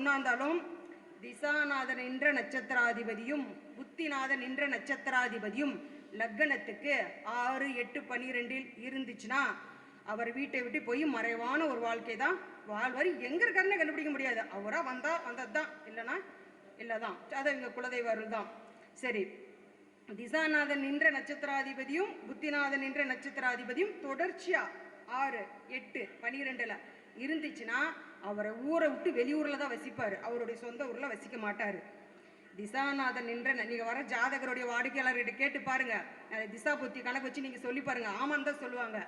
ஒன்றாந்தாலும் திசாநாதன் என்ற நட்சத்திராதிபதியும் புத்திநாதன் என்ற நட்சத்திராதிபதியும் லக்னத்துக்கு 6, 8, 12 இருந்துச்சுன்னா அவர் வீட்டை விட்டு போய் மறைவான ஒரு வாழ்க்கை தான் வாழ்வார். எங்கே இருக்காருன்னு கண்டுபிடிக்க முடியாது. அவராக வந்தது தான், இல்லைன்னா இல்லை தான். அது எங்கள் குலதெய்வர்கள் தான். சரி, திசாநாதன் நின்ற நட்சத்திராதிபதியும் புத்திநாதன் நின்ற நட்சத்திராதிபதியும் தொடர்ச்சியாக 6, 8, 12 இருந்துச்சுன்னா அவரை ஊரை விட்டு வெளியூரில் தான் வசிப்பார். அவருடைய சொந்த ஊரில் வசிக்க மாட்டார். திசாநாதன் நின்ற நீங்கள் வர ஜாதகருடைய வாடிக்கையாளர்கிட்ட கேட்டு பாருங்கள். அதை திசா புத்தி கணக்கு வச்சு நீங்கள் சொல்லி பாருங்கள். ஆமாம் தான் சொல்லுவாங்க.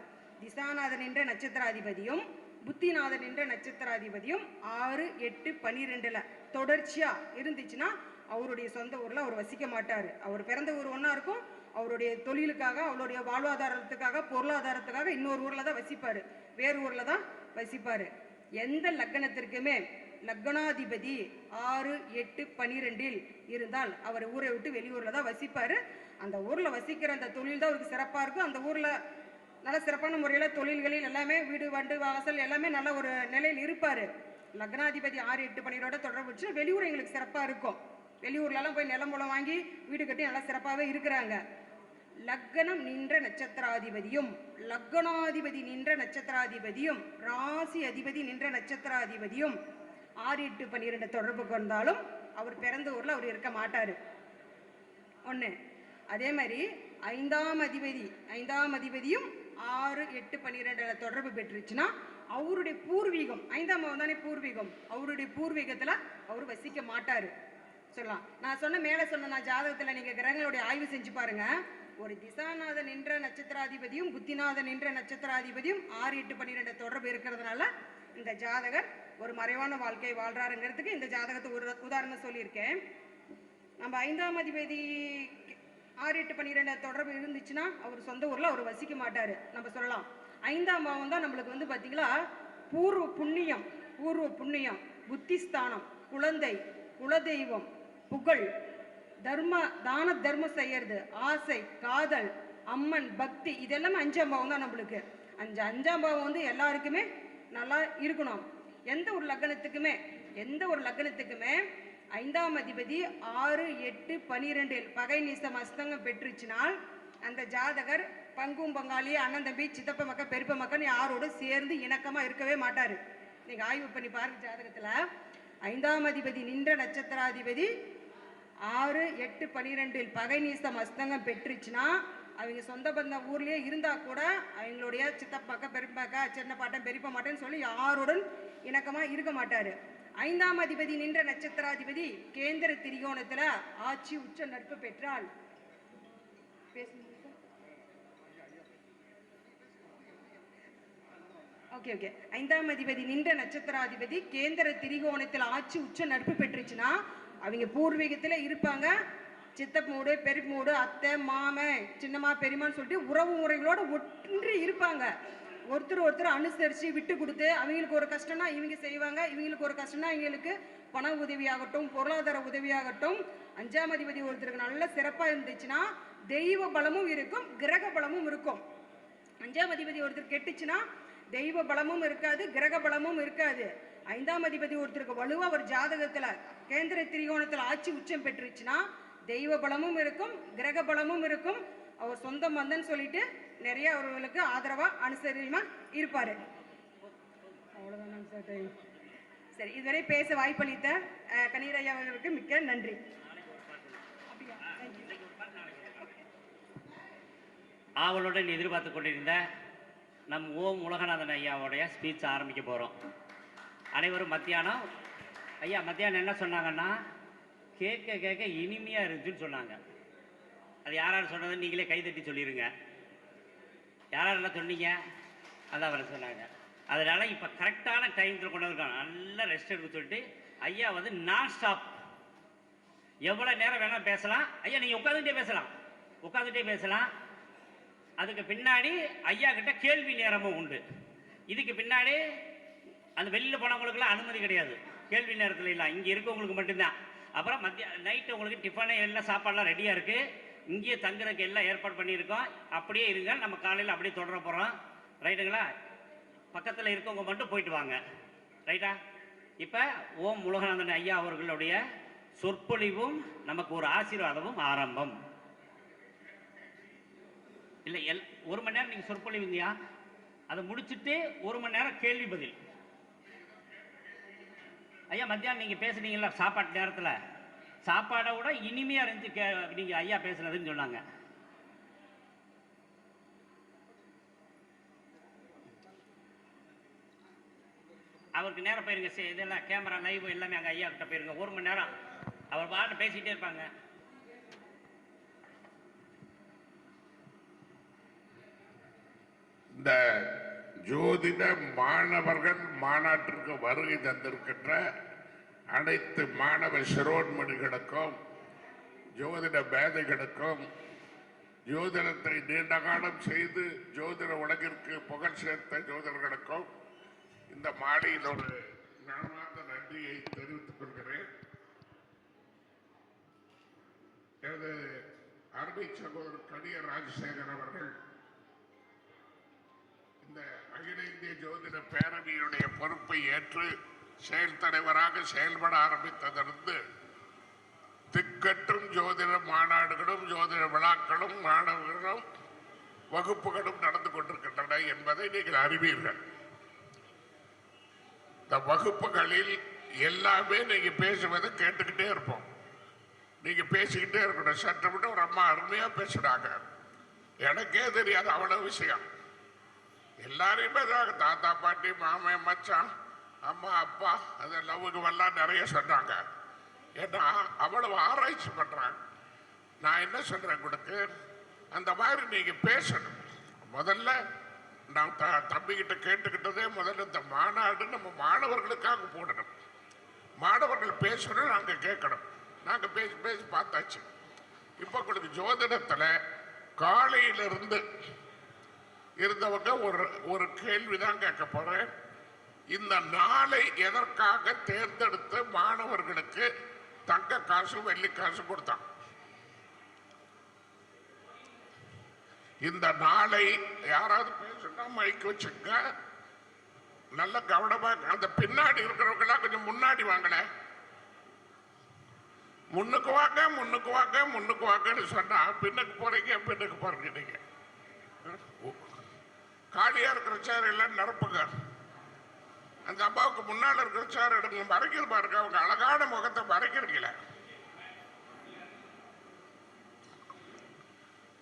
திசாநாதன் என்ற நட்சத்திராதிபதியும் புத்திநாதன் என்ற நட்சத்திராதிபதியும் 6, 8, 12 தொடர்ச்சியாக இருந்துச்சுன்னா அவருடைய சொந்த ஊரில் அவர் வசிக்க மாட்டார். அவர் பிறந்த ஊர் ஒன்றா இருக்கும். அவருடைய தொழிலுக்காக, அவருடைய வாழ்வாதாரத்துக்காக, பொருளாதாரத்துக்காக இன்னொரு ஊரில் தான் வசிப்பார். வேறு ஊரில் தான் வசிப்பார். எந்த லக்னத்திற்குமே லக்னாதிபதி 6, 8, 12 இருந்தால் அவர் ஊரை விட்டு வெளியூரில் தான் வசிப்பார். அந்த ஊரில் வசிக்கிற அந்த தொழில் தான் அவருக்கு சிறப்பாக இருக்கும். அந்த ஊரில் நல்ல சிறப்பான முறையில் தொழில்களில் எல்லாமே வீடு வண்டு வாசல் எல்லாமே நல்ல ஒரு நிலையில் இருப்பார். லக்னாதிபதி 6, 8, 12 தொடர்பு வச்சு வெளியூர் எங்களுக்கு சிறப்பாக இருக்கும். வெளியூர்லலாம் போய் நிலம் மூலம் வாங்கி வீடு கட்டி நல்லா சிறப்பாகவே இருக்கிறாங்க. லக்னம் நின்ற நட்சத்திராதிபதியும் லக்னாதிபதி நின்ற நட்சத்திராதிபதியும் ராசி அதிபதி நின்ற நட்சத்திராதிபதியும் 6, 8, 12 தொடர்பு கொண்டாலும் அவர் பிறந்த ஊரில் அவர் இருக்க மாட்டார். ஒன்று. அதே மாதிரி ஐந்தாம் அதிபதியும் 6, 8, 12 தொடர்பு பெற்றுச்சுன்னா அவருடைய பூர்வீகம், 5ஆம் பாவம் தானே பூர்வீகம், அவருடைய பூர்வீகத்தில் அவர் வசிக்க மாட்டார் சொல்லலாம். நான் மேலே சொன்ன நான் ஜாதகத்தில் நீங்கள் கிரகங்களுடைய ஆய்வு செஞ்சு பாருங்க. ஒரு திசாநாதன் என்ற நட்சத்திராதிபதியும் புத்திநாதன் என்ற நட்சத்திராதிபதியும் 6, 8, 12 தொடர்பு இருக்கிறதுனால இந்த ஜாதகர் ஒரு மறைவான வாழ்க்கை வாழ்றாருங்கிறதுக்கு இந்த ஜாதகத்தை ஒரு உதாரணம் சொல்லியிருக்கேன். நம்ம 5ஆம் அதிபதி 6, 8, 12 தொடர்பு இருந்துச்சுன்னா அவர் சொந்த ஊரில் அவர் வசிக்க மாட்டார் நம்ம சொல்லலாம். 5ஆம் பாவம் தான் நம்மளுக்கு பார்த்தீங்களா பூர்வ புண்ணியம், புத்திஸ்தானம், குழந்தை, குலதெய்வம், புகழ், தான தர்மம் செய்யறது, ஆசை, காதல், அம்மன், பக்தி, இதெல்லாமே 5ஆம் பாவம் தான் நம்மளுக்கு. 5ஆம் பாவம் எல்லாருக்குமே நல்லா இருக்கணும். எந்த ஒரு லக்னத்துக்குமே 5ஆம் அதிபதி 6, 8, 12 பகை நீசம் அஸ்தங்கம் பெற்றுச்சுனால் அந்த ஜாதகர் பங்கும் பங்காளி, அண்ணன் தம்பி, சித்தப்ப மக்கள், பெருப்ப மக்கள் யாரோடு சேர்ந்து இணக்கமாக இருக்கவே மாட்டார். நீங்கள் ஆய்வு பண்ணி பாருங்க. ஜாதகத்தில் 5ஆம் அதிபதி நின்ற நட்சத்திராதிபதி 6, 8, 12 பகை நீசம் அஸ்தங்கம் பெற்றுச்சுன்னா அவங்க சொந்த பந்த ஊர்லேயே இருந்தால் கூட அவங்களுடைய சித்தப்பாக்க, பெருப்பாக்க, சின்ன பாட்டன், பெரியப்ப மாட்டேன்னு சொல்லி யாருடன் இணக்கமாக இருக்க மாட்டார். 5ஆம் அதிபதி நின்ற நட்சத்திராதிபதி கேந்திர திரிகோணத்தில் ஆட்சி உச்ச நட்பு பெற்றால் ஓகே 5ஆம் அதிபதி நின்ற நட்சத்திராதிபதி கேந்திர திரிகோணத்தில் ஆட்சி உச்ச நட்பு பெற்றுச்சுன்னா அவங்க பூர்வீகத்தில் இருப்பாங்க. சித்தப்பூடு, பெரியப்பூடு, அத்தை, மாமன், சின்னம்மா, பெரியமான்னு சொல்லிட்டு உறவு முறைகளோடு ஒன்றி இருப்பாங்க. ஒருத்தர் அனுசரித்து விட்டு கொடுத்து அவங்களுக்கு ஒரு கஷ்டம்னா இவங்க செய்வாங்க, இவங்களுக்கு ஒரு கஷ்டம்னா இவங்களுக்கு பண உதவியாகட்டும், பொருளாதார உதவியாகட்டும். 5ஆம் அதிபதி ஒருத்தருக்கு நல்ல சிறப்பாக இருந்துச்சுன்னா தெய்வ பலமும் இருக்கும், கிரக பலமும் இருக்கும். 5ஆம் அதிபதி ஒருத்தர் கெட்டுச்சுன்னா தெய்வ பலமும் இருக்காது, கிரக பலமும் இருக்காது. 5ஆம் அதிபதி ஒருத்தருக்கு வலுவாக ஒரு ஜாதகத்தில் கேந்திர திரிகோணத்தில் ஆட்சி உச்சம் பெற்றுச்சுன்னா தெய்வ பலமும் இருக்கும், கிரக பலமும் இருக்கும். அவர் சொந்த மந்தன்னு சொல்லிட்டு நிறைய அவர்களுக்கு ஆதரவாக அனுசரியமாக இருப்பார். அவ்வளோதான் சார். சரி, இதுவரை பேச வாய்ப்பளித்த கனிரையா அவர்களுக்கு மிக்க நன்றி. ஆவலுடன் எதிர்பார்த்து கொண்டிருந்த நம் ஓம் உலகநாதன் ஐயாவுடைய ஸ்பீச் ஆரம்பிக்க போகிறோம். அனைவரும் மத்தியானம் என்ன சொன்னாங்கன்னா, கேட்க இனிமையாக இருந்துச்சுன்னு சொன்னாங்க. அது யாரார் சொன்னதுன்னு நீங்களே கைதட்டி சொல்லிடுங்க. யாரெல்லாம் சொன்னீங்க? அதான் அவர் சொன்னாங்க. அதனால் இப்போ கரெக்டான டைமில் கொண்டு வந்திருக்காங்க. நல்லா ரெஸ்ட் எடுக்க சொல்லிட்டு ஐயா நான் ஸ்டாப் எவ்வளோ நேரம் வேணால் பேசலாம். ஐயா நீங்கள் உட்காந்துட்டே பேசலாம். அதுக்கு பின்னாடி ஐயா கிட்ட கேள்வி நேரமும் உண்டு. இதுக்கு பின்னாடி அந்த வெளியில் போனவங்களுக்குலாம் அனுமதி கிடையாது. கேள்வி நேரத்தில் இல்லை, இங்கே இருக்கவங்களுக்கு மட்டும்தான். அப்புறம் நைட்டு உங்களுக்கு டிஃபனு எல்லாம் சாப்பாடெலாம் ரெடியாக இருக்குது. இங்கேயே தங்குறதுக்கு எல்லாம் ஏற்பாடு பண்ணியிருக்கோம். அப்படியே இருங்க, நம்ம காலையில் அப்படியே தொடர போகிறோம். ரைட்டுங்களா? பக்கத்தில் இருக்கவங்க மட்டும் போயிட்டு வாங்க. ரைட்டா? இப்போ ஓம் உலகநாதன் ஐயா அவர்களுடைய சொற்பொழிவும் நமக்கு ஒரு ஆசீர்வாதமும் ஆரம்பம். இல்லை ஒரு மணி நேரம் நீங்கள் சொற்பொழிவுங்கய்யா, அதை முடிச்சுட்டு 1 மணி நேரம் கேள்வி பதில். ஐயா மத்தியானம் நீங்கள் பேசுனீங்களா சாப்பாட்டு நேரத்தில், சாப்பாடை விட இனிமையாக இருந்துச்சு நீங்கள் ஐயா பேசுனதுன்னு சொன்னாங்க. அவருக்கு நேரம் போயிருங்க, இதெல்லாம் கேமரா லைவ் எல்லாமே அங்கே ஐயா கிட்ட போயிருங்க. 1 மணி நேரம் அவர் பாட்டு பேசிக்கிட்டே இருப்பாங்க. இந்த ஜோதிட மாணவர்கள் மாநாட்டிற்கு வருகை தந்திருக்கின்ற அனைத்து மாணவ சிரோன்மணிகளுக்கும் ஜோதிட மேதைகளுக்கும் ஜோதிடத்தை நீண்ட காலம் செய்து ஜோதிட உலகிற்கு புகழ் சேர்த்த ஜோதிடர்களுக்கும் இந்த மாலையில் ஒரு மனமார்ந்த நன்றியை தெரிவித்துக் கொள்கிறேன். எனது அருமை சகோதரர் கடியர் ராஜசேகர் அவர்கள் இந்த அகில இந்திய ஜோதிட பேரவையுடைய பொறுப்பை ஏற்று செயல் தலைவராக செயல்பட ஆரம்பித்ததிலிருந்து திக்கட்டும் ஜோதிட மாநாடுகளும் ஜோதிட விழாக்களும் மாணவர்களும் வகுப்புகளும் நடந்து கொண்டிருக்கின்றன என்பதை நீங்கள் அறிவீர்கள். இந்த வகுப்புகளில் எல்லாமே நீங்க பேசுவதை கேட்டுக்கிட்டே இருப்போம். நீங்க பேசிக்கிட்டே இருக்கணும். சற்று விட்டு ஒரு அம்மா அருமையா பேசுறாங்க, எனக்கே தெரியாது அவ்வளவு விஷயம். எல்லாரையுமே தாத்தா பாட்டி மாமன் மச்சான் அம்மா அப்பா அதெல்லாம் எல்லாம் நிறைய சொன்னாங்க. ஏன்னா அவ்வளவு ஆராய்ச்சி பண்றாங்க. நான் என்ன சொல்றேன் உங்களுக்கு, அந்த மாதிரி நீங்க பேசணும். முதல்ல நான் தம்பிக்கிட்ட கேட்டுக்கிட்டதே முதல்ல இந்த மாநாடு நம்ம மாணவர்களுக்காக போடணும். மாணவர்கள் பேசணும், நாங்க கேட்கணும். நாங்க பேசி பேசி பார்த்தாச்சு. இப்ப உங்களுக்கு ஜோதிடத்துல காலையிலிருந்து இருந்தவங்க ஒரு கேள்விதான் கேட்க போறேன். இந்த நாளை எதற்காக தேர்ந்தெடுத்து மாணவர்களுக்கு தங்க காசு வெள்ளி காசு கொடுத்தான்? இந்த நாளை யாராவது பேசுனா மைக்கு வச்சுங்க, நல்ல கவனமா. அந்த பின்னாடி இருக்கிறவங்க எல்லாம் கொஞ்சம் முன்னாடி வாங்கல, முன்னுக்கு வாங்க முன்னுக்கு வாங்க முன்னுக்கு வாங்கன்னு சொன்னா பின்னுக்கு போறீங்க நீங்க. காலியா இருக்கிற சேர் எல்லாம் நிரப்புங்க. அந்த அம்மாவுக்கு முன்னால் இருக்கிற சேர் எடுங்க. மறைக்கிற பாருங்க, அவங்க அழகான முகத்தை மறைக்கிறீங்கள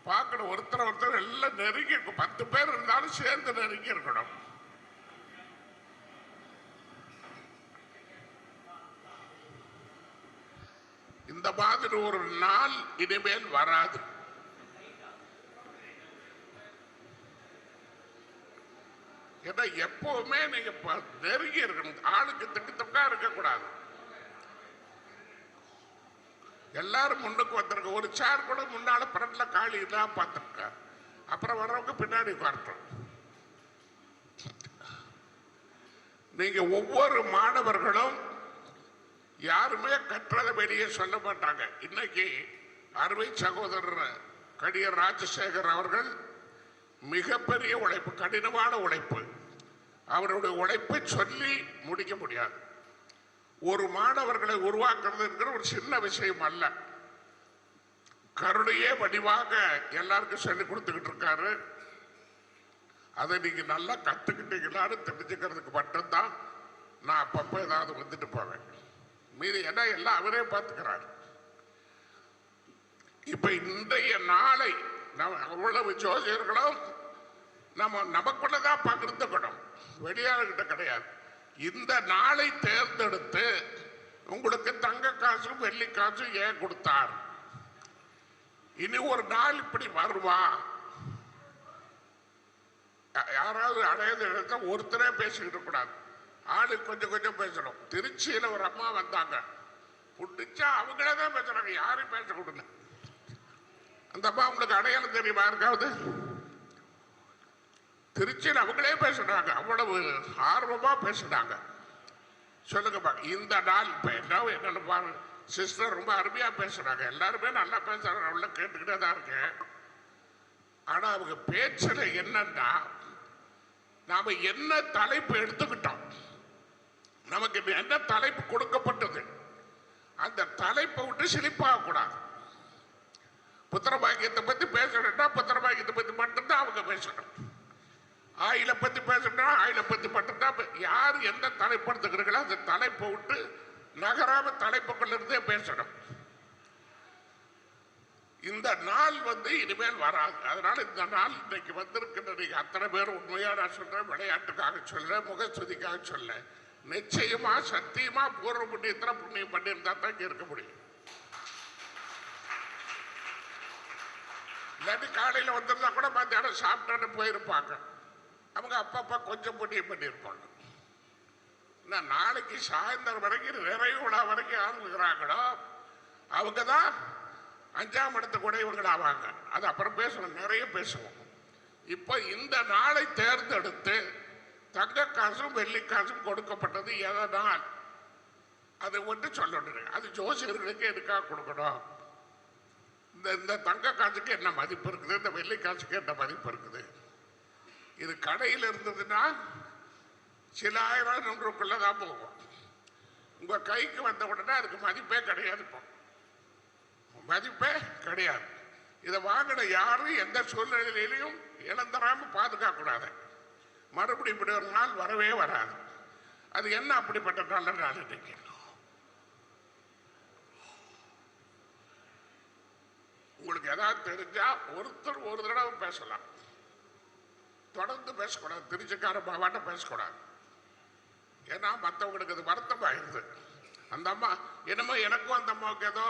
பார்க்கணும். ஒருத்தர் எல்லாம் நெருங்கி இருக்கும். 10 பேர் இருந்தாலும் சேர்ந்து நெருங்கி இருக்கணும். இந்த மாதிரி ஒரு நாள் இனிமேல் வராது. ஏன்னா எப்பவுமே நீங்க நெருங்கி இருக்கணும். ஆளுக்கு திட்டத்தக்கா இருக்கக்கூடாது. எல்லாரும் முன்னுக்கு வந்திருக்க. ஒரு சேர் கூட முன்னால பிரண்ட்ல காலி தான் பார்த்துருக்க. அப்புறம் வர்றவங்க பின்னாடி உட்காரட்டும். நீங்க ஒவ்வொரு மாணவர்களும் யாருமே கற்றதை வெளியே சொல்ல மாட்டாங்க. இன்னைக்கு அருமை சகோதரர் கடியர் ராஜசேகர் அவர்கள் மிகப்பெரிய உழைப்பு, கடினமான உழைப்பு. அவருடைய உழைப்பை சொல்லி முடிக்க முடியாது. ஒரு மாணவர்களை உருவாக்குறதுங்கிற ஒரு சின்ன விஷயம் அல்ல. கருணையே வடிவாக எல்லாருக்கும் சொல்லி கொடுத்துக்கிட்டு இருக்காரு. அதை நீங்க நல்லா கத்துக்கிட்டீங்களான்னு தெரிஞ்சுக்கிறதுக்கு மட்டும்தான் நான் அப்பப்போ ஏதாவது வந்துட்டு போவேன். மீறி என்ன எல்லாம் அவரே பார்த்துக்கிறார். இப்ப இன்றைய நாளை அவ்வளவு ஜோதிடர்களும் நமக்குள்ளதான் பகிர்ந்துக்கணும், வெளியாளர்கிட்ட கிடையாது. இந்த நாளை தேர்ந்தெடுத்து உங்களுக்கு தங்க காசும் வெள்ளி காசும் ஏன் கொடுத்தார்? இனி ஒரு நாள் இப்படி வருவா? யாராவது அடையாத இடத்த ஒருத்தரே பேசிக்கிட்டு கூடாது. ஆளு கொஞ்சம் கொஞ்சம் பேசணும். திருச்சியில ஒரு அம்மா வந்தாங்க, புடிச்சா அவங்களே தான் பேசுறாங்க, யாரும் பேச கொடுங்க. அந்த அம்மா உங்களுக்கு அடையாளம் தெரியுமா இருக்காவது? திருச்சியில் அவங்களே பேசுறாங்க, அவ்வளவு ஆர்வமா பேசுறாங்க. சொல்லுங்க பாருங்க, இந்த நாள் இப்ப என்ன பாருங்க, சிஸ்டர் ரொம்ப அருமையா பேசுறாங்க, எல்லாருமே நல்லா பேசுறாங்க, அவ்வளோ கேட்டுக்கிட்டே தான் இருக்கேன். ஆனா அவங்க பேச்சுல என்னன்னா, நாம என்ன தலைப்பு எடுத்துக்கிட்டோம், நமக்கு என்ன தலைப்பு கொடுக்கப்பட்டது அந்த தலைப்பை விட்டு சிலிப்பாக கூடாது. புத்திர பாக்கியத்தை பத்தி பேசணும்னா புத்திர பாக்கியத்தை பத்தி மட்டும்தான் அவங்க பேசணும். ஆயில பத்தி பேசணும்னா ஆயில பத்தி மட்டும்தான். யார் எந்த தலைப்பு எடுத்துக்கிறீங்களோ அந்த தலைப்பை விட்டு நகராம தலைப்புக்குள்ள இருந்தே பேசணும். இந்த நாள் இனிமேல் வராது. அதனால இந்த நாள் இன்னைக்கு வந்திருக்கின்ற நீங்க அத்தனை பேர் உண்மையா நான் சொல்றேன், விளையாட்டுக்காக சொல்ல, முகஸ்துதிக்காக சொல்ல, நிச்சயமா சத்தியமா பூர்வ புண்ணியத்துல புண்ணியம் பண்ணியிருந்தா தான் இங்க இருக்க முடியும். இல்லாட்டி காலையில வந்திருந்தா கூட மத்தியானம் சாப்பிட்டு போயிருப்பாங்க. அவங்க அப்பப்பா கொஞ்சம் புண்ணியம் பண்ணியிருப்பாங்க. நாளைக்கு சாயந்தரம் வரைக்கும் நிறைவு விழா வரைக்கும் யார் இருக்கிறாங்களோ அவங்க தான் 5ஆம் இடத்துக்கு உடையவர்கள் ஆவாங்க. அது அப்புறம் பேசணும், நிறைய பேசுவோம். இப்போ இந்த நாளை தேர்ந்தெடுத்து தங்க காசும் வெள்ளி காசும் கொடுக்கப்பட்டது எதனால் அது சொல்லணும். அது ஜோசியர்களுக்கு எதுக்காக கொடுக்கணும்? இந்த தங்க காசுக்கு என்ன மதிப்பு இருக்குது, இந்த வெள்ளி காசுக்கு என்ன மதிப்பு இருக்குது? இது கடையில் இருந்ததுன்னா சில ஆயிரம் நூறுக்குள்ளதான் போகும். உங்க கைக்கு வந்த உடனே அதுக்கு மதிப்பே கிடையாது. இப்போ மதிப்பே கிடையாது. இதை வாங்கின யாரும் எந்த சூழ்நிலையிலையும் இழந்தராம பாதுகாக்க கூடாது. மறுபடியும் இப்படி ஒரு நாள் வரவே வராது. அது என்ன அப்படிப்பட்ட நல்ல நாள்? இன்னைக்கு உங்களுக்கு ஏதாவது தெரிஞ்சா ஒருத்தர் ஒரு தடவை பேசலாம், தொடர்ந்து பேசக்கூடாது. திருச்சிக்கார பாவாட்ட பேசக்கூடாது. ஏன்னா மற்றவங்களுக்கு அது வருத்தம் ஆயிடுது. அந்த அம்மா என்னமோ எனக்கும் அந்த அம்மாவுக்கு ஏதோ